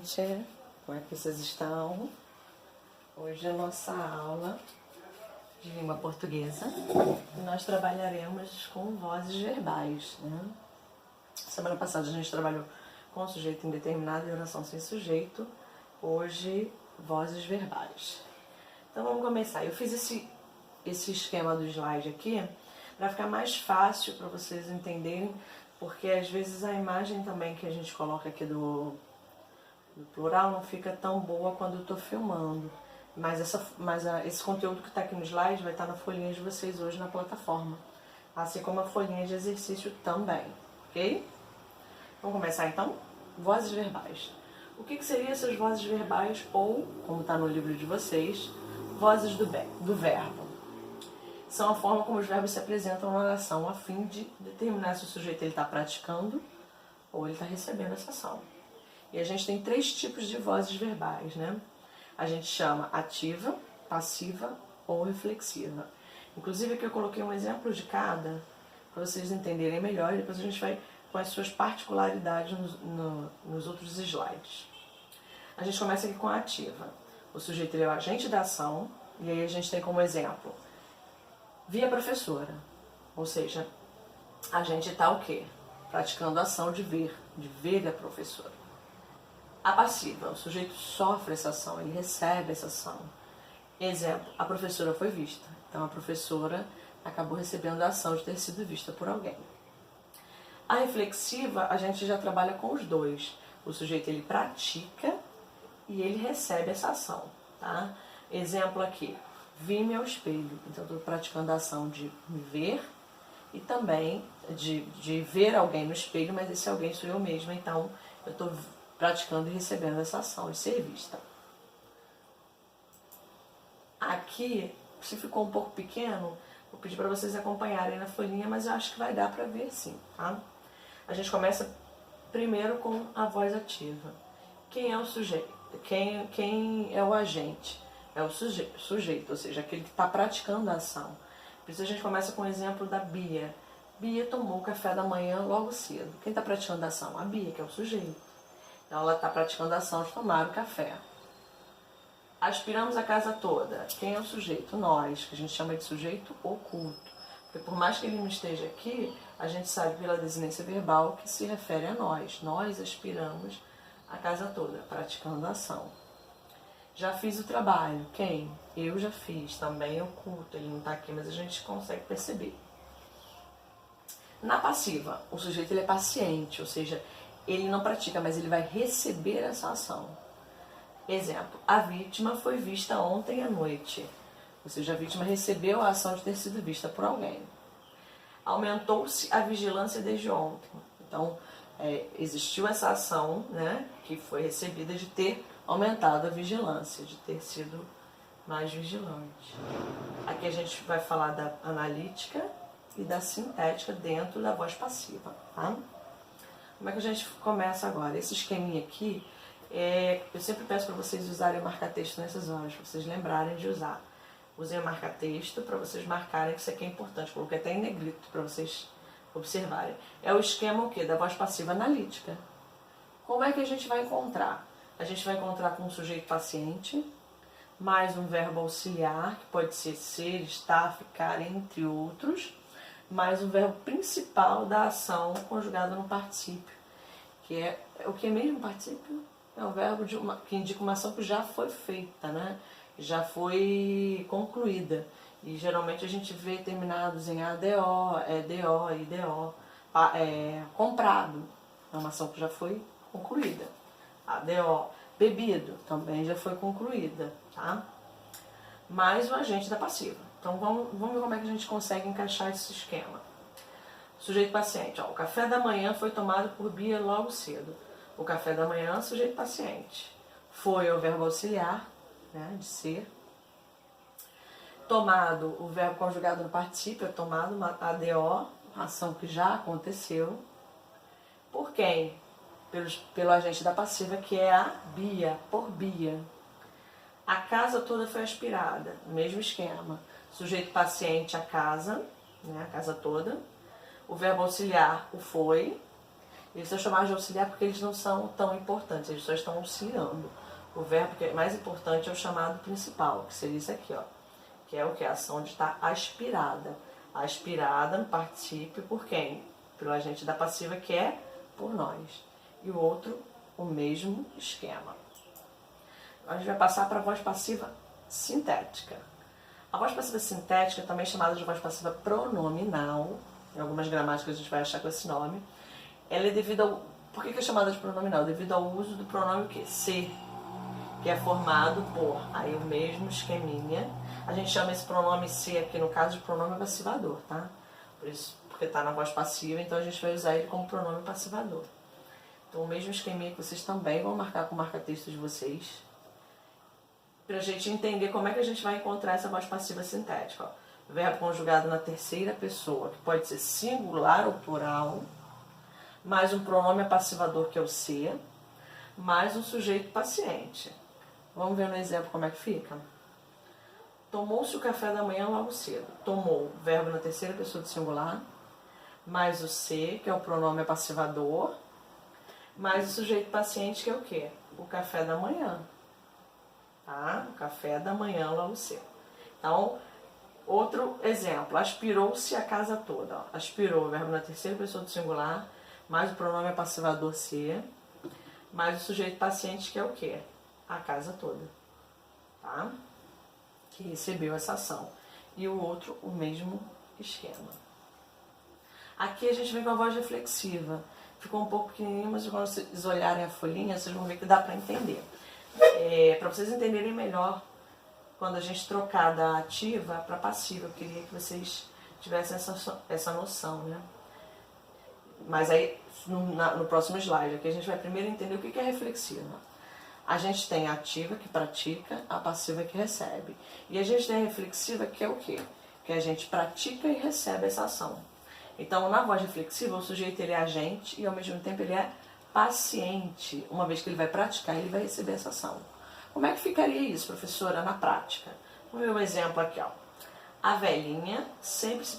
gente, como é que vocês estão? Hoje é a nossa aula de língua portuguesa e nós trabalharemos com vozes verbais, né? Semana passada a gente trabalhou com sujeito indeterminado e oração sem sujeito, hoje vozes verbais. Então vamos começar. Eu fiz esse esquema do slide aqui para ficar mais fácil para vocês entenderem, porque às vezes a imagem também que a gente coloca aqui do plural não fica tão boa quando eu estou filmando. Mas esse conteúdo que está aqui no slide vai estar na folhinha de vocês hoje na plataforma. Assim como a folhinha de exercício também, ok? Vamos começar então? Vozes verbais. O que seriam essas vozes verbais ou, como está no livro de vocês, vozes do verbo? São a forma como os verbos se apresentam na oração a fim de determinar se o sujeito está praticando ou ele está recebendo essa ação. E a gente tem 3 tipos de vozes verbais, né? A gente chama ativa, passiva ou reflexiva. Inclusive aqui eu coloquei um exemplo de cada, para vocês entenderem melhor, e depois a gente vai com as suas particularidades nos outros slides. A gente começa aqui com a ativa. O sujeito é o agente da ação, e aí a gente tem como exemplo, vi a professora. Ou seja, a gente está o quê? Praticando a ação de ver a professora. A passiva, o sujeito sofre essa ação, ele recebe essa ação. Exemplo, a professora foi vista. Então a professora acabou recebendo a ação de ter sido vista por alguém. A reflexiva, a gente já trabalha com os dois. O sujeito ele pratica e ele recebe essa ação. Tá? Exemplo aqui, vi-me ao espelho. Então estou praticando a ação de me ver e também de ver alguém no espelho, mas esse alguém sou eu mesma, então eu estou praticando e recebendo essa ação de ser vista. Aqui, se ficou um pouco pequeno, vou pedir para vocês acompanharem na folhinha, mas eu acho que vai dar para ver sim, tá? A gente começa primeiro com a voz ativa. Quem é o sujeito? Quem é o agente? É o sujeito, ou seja, aquele que está praticando a ação. Por isso a gente começa com o exemplo da Bia. Bia tomou o café da manhã logo cedo. Quem está praticando a ação? A Bia, que é o sujeito. Então ela está praticando a ação de tomar o café. Aspiramos a casa toda. Quem é o sujeito? Nós, que a gente chama de sujeito oculto. Porque por mais que ele não esteja aqui, a gente sabe pela desinência verbal que se refere a nós. Nós aspiramos a casa toda, praticando a ação. Já fiz o trabalho. Quem? Eu já fiz. Também é oculto. Ele não está aqui, mas a gente consegue perceber. Na passiva, o sujeito ele é paciente, ou seja, ele não pratica, mas ele vai receber essa ação. Exemplo, a vítima foi vista ontem à noite. Ou seja, a vítima recebeu a ação de ter sido vista por alguém. Aumentou-se a vigilância desde ontem. Então, existiu essa ação, né, que foi recebida de ter aumentado a vigilância, de ter sido mais vigilante. Aqui a gente vai falar da analítica e da sintética dentro da voz passiva, tá? Como é que a gente começa agora? Esse esqueminha aqui, eu sempre peço para vocês usarem o marca-texto nessas horas, para vocês lembrarem de usar. Usem o marca-texto para vocês marcarem que isso aqui é importante. Coloquei até em negrito para vocês observarem. É o esquema o quê? Da voz passiva analítica. Como é que a gente vai encontrar? A gente vai encontrar com um sujeito paciente, mais um verbo auxiliar, que pode ser estar, ficar, entre outros, mais o verbo principal da ação conjugado no particípio, que é o que é mesmo particípio? É o verbo que indica uma ação que já foi feita, né? Já foi concluída. E geralmente a gente vê terminados em ADO, EDO, IDO, comprado, é uma ação que já foi concluída. ADO, bebido, também já foi concluída, tá? Mais o agente da passiva. Então vamos ver como é que a gente consegue encaixar esse esquema. Sujeito paciente. Ó, o café da manhã foi tomado por Bia logo cedo. O café da manhã, sujeito paciente. Foi o verbo auxiliar, né, de ser. Tomado, o verbo conjugado no particípio, é tomado, uma ADO, ação que já aconteceu. Por quem? Pelo agente da passiva, que é a Bia, por Bia. A casa toda foi aspirada, mesmo esquema. Sujeito paciente, a casa, né, a casa toda. O verbo auxiliar, o foi. Eles são chamados de auxiliar porque eles não são tão importantes, eles só estão auxiliando. O verbo que é mais importante é o chamado principal, que seria isso aqui, ó, que é o que? A ação de estar aspirada. Aspirada, participe por quem? Pelo agente da passiva, que é por nós. E o outro, o mesmo esquema. A gente vai passar para a voz passiva sintética. A voz passiva sintética, também chamada de voz passiva pronominal, em algumas gramáticas a gente vai achar com esse nome, ela é devido ao... Por que é chamada de pronominal? Devido ao uso do pronome o quê? Se, que é formado por, aí o mesmo esqueminha. A gente chama esse pronome se aqui, no caso, de pronome passivador, tá? Por isso, porque está na voz passiva, então a gente vai usar ele como pronome passivador. Então, o mesmo esqueminha que vocês também vão marcar com o marca-texto de vocês, para a gente entender como é que a gente vai encontrar essa voz passiva sintética. Ó. Verbo conjugado na terceira pessoa, que pode ser singular ou plural, mais um pronome passivador, que é o se, mais um sujeito paciente. Vamos ver no exemplo como é que fica? Tomou-se o café da manhã logo cedo. Tomou, verbo na terceira pessoa do singular, mais o se, que é o pronome passivador, mais o sujeito paciente, que é o quê? O café da manhã. Tá? O café da manhã logo cedo. Então, outro exemplo. Aspirou-se a casa toda. Ó. Aspirou, verbo na terceira pessoa do singular, mais o pronome passivador se, mais o sujeito paciente, que é o quê? A casa toda. Tá? Que recebeu essa ação. E o outro, o mesmo esquema. Aqui a gente vem com a voz reflexiva. Ficou um pouco pequenininho, mas quando vocês olharem a folhinha, vocês vão ver que dá para entender. Para vocês entenderem melhor, quando a gente trocar da ativa para passiva, eu queria que vocês tivessem essa noção, né? Mas aí, no próximo slide, aqui a gente vai primeiro entender o que é reflexiva. A gente tem a ativa, que pratica, a passiva, que recebe. E a gente tem a reflexiva, que é o quê? Que a gente pratica e recebe essa ação. Então, na voz reflexiva, o sujeito ele é agente e, ao mesmo tempo, ele é paciente. Uma vez que ele vai praticar, ele vai receber essa ação. Como é que ficaria isso, professora, na prática? Vamos ver um exemplo aqui, ó. A velhinha sempre se